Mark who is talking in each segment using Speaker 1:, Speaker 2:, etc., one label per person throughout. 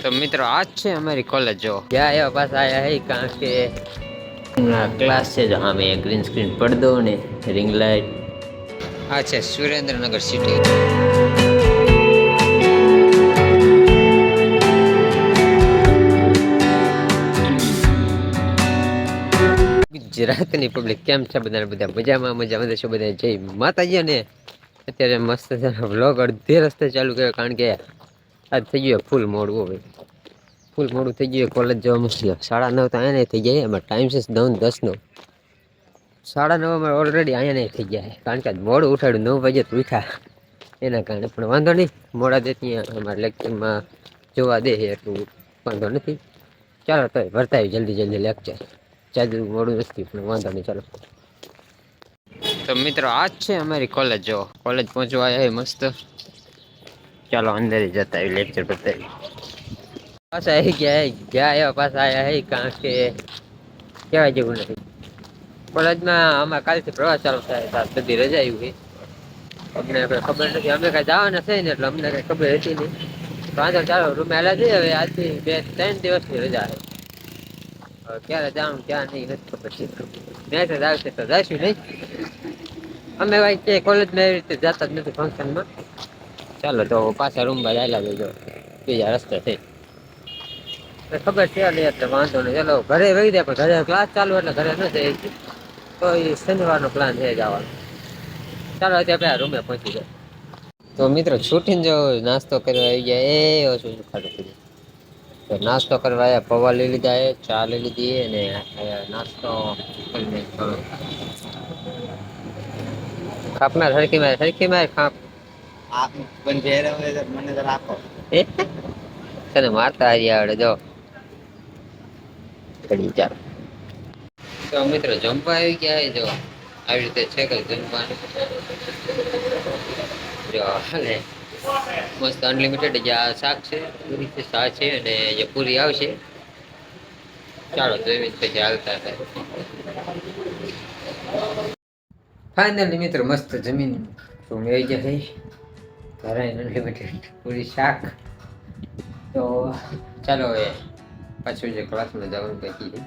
Speaker 1: तो मित्रों आज છે हमारी कॉलेज जो क्या है पास आया है कहाँ के क्लास છે जहाँ में ग्रीन स्क्रीन पर्दो ने रिंग लाइट આ છે સુરેન્દ્રનગર સિટી ગુજરાતની પબ્લિક કેમ છે બધા બધા મજામાં છો બધા જય માતાજી ને અત્યારે મસ્ત વ્લોગ અડધે રસ્તે ચાલુ કર્યો કારણ કે આજ થઈ ગયો ફૂલ મોડું હોય ફૂલ મોડું થઈ ગયું કોલેજ જવા મુશ્કેલ 9:30 તો અહીંયા નહીં થઈ જાય એમાં ટાઈમ છે 9:10 નો 9:30 માં ઓલરેડી અહીંયા નહીં થઈ જાય કારણ કે મોડું ઉઠાડ્યું 9 વાગે તો ઉઠ્યા એના કારણે પણ વાંધો નહીં મોડા દેતી અમારા લેક્ચરમાં જોવા દે એટલું વાંધો નથી ચાલો તો ભરતા જલ્દી લેક્ચર જાજુ મોડું નથી પણ વાંધો નહીં ચાલો તો મિત્રો આજ છે અમારી કોલેજ જો કોલેજ પહોંચવા આવ્યા મસ્ત ચાલો અંદર જતા લેક્ચર બતાવી पास है क्या है पास आया है कहाँ के क्या जेवुं नहीं कॉलेज में हमारे काल से प्रवास चालू था बधी रजा आई हुई अમને ખબર નથી અમે કઈ જવાના છે ને એટલે અમને કઈ ખબર હતી નહીં વાંધો ચાલો રૂમ આલા જઈએ હવે આજથી 2-3 દિવસની રજા છે ક્યારે જાઉં ક્યાં નહીં નથી ખબર છે મેચ જ આવશે તો જઈશું નહીં અમે ભાઈ કે કોલેજમાં એવી રીતે જતા જ નથી ફંક્શનમાં ચાલો તો પાછા રૂમમાં આવેલા જજો બીજા રસ્તે થઈ ખબર છે નહીં એટલે વાંધો નહીં ચાલો ઘરે વહી દે પણ ઘરે ક્લાસ ચાલુ એટલે ઘરે ન જઈ તો એ શનિવારનો પ્લાન છે જવાનો ચાલો અત્યારે રૂમે પહોંચી જાય તો મિત્રો છૂટીને જો નાસ્તો કરવા આવી ગયા એ ઓછું ખાધું પીધું તો નાસ્તો કરવા આવ્યા પૌવા લઈ લીધા એ ચા લઈ લીધી અને નાસ્તો કરીને ખાપના હરકી માર ખાપ મને રાખો તને મારતા હારી આવડે જો ચાલો તો મિત્રો જમવા આવી ગયા જો આવી રીતે છે કે જમવાનું જો હાલે મસ્ત અનલિમિટેડ જે આ શાક છે પૂરી છે શાક છે અને જે પૂરી આવશે ચાલો તો એવી પછી હાલતા થાય ફાઇનલી મિત્રો મસ્ત જમીન રૂમ આવી ગયા છે ઘરે અનલિમિટેડ પૂરી શાક તો ચાલો હવે પાછું જે ક્લાસમાં જવાનું બાકી છે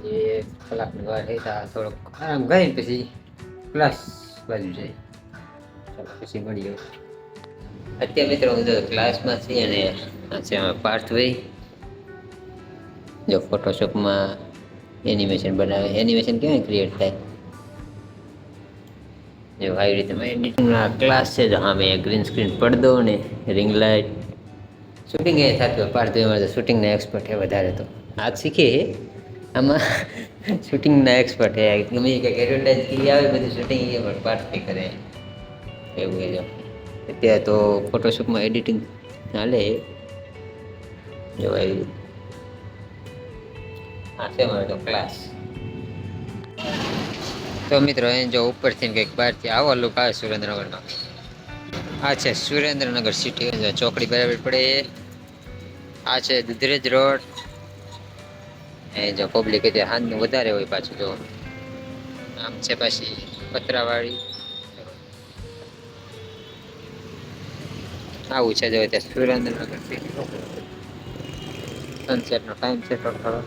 Speaker 1: એ કલાકની વાર રહેતા થોડોક આરામ કરીને પછી ક્લાસ બાજુ જાય ચાલો પછી મળીએ અત્યારે મિત્રો હું ક્લાસમાં છીએ અને આ છે પાર્થભાઈ જો ફોટોશોપમાં એનિમેશન બનાવે એનિમેશન કેવી ક્રિએટ થાય જો આવી રીતે એડિટિંગના ક્લાસ છે જો હા મેં ગ્રીન સ્ક્રીન પડદો ને રિંગ લાઇટ શૂટિંગ એ થતું પાર્થભાઈ તો શૂટિંગના એક્સપર્ટ છે વધારે તો હાથ શીખીએ આમાં શૂટિંગના એક્સપર્ટ છે ગમે કંઈક એડવર્ટાઇઝ આવે બધું શૂટિંગ એ પણ પાર્થભાઈ કરે એવું એ જો અત્યારે તો ફોટોશોપમાં એડિટિંગ ચાલે જો આવી આ છે મારો તો ક્લાસ તો મિત્રો એ જો ઉપરથી કંઈક બહારથી આવો લુક આવે સુરેન્દ્રનગરનો આ છે સુરેન્દ્રનગર સિટી ચોકડી બરાબર પડે આ છે દુધરેજ રોડ એ જો પબ્લિક અત્યારે હાથનું વધારે હોય પાછું જો આમ છે પાછી પતરાવાળી આવું છે જો ત્યાં સુરેન્દ્રનગર સિટી સનસેટનો ટાઈમ છે થોડો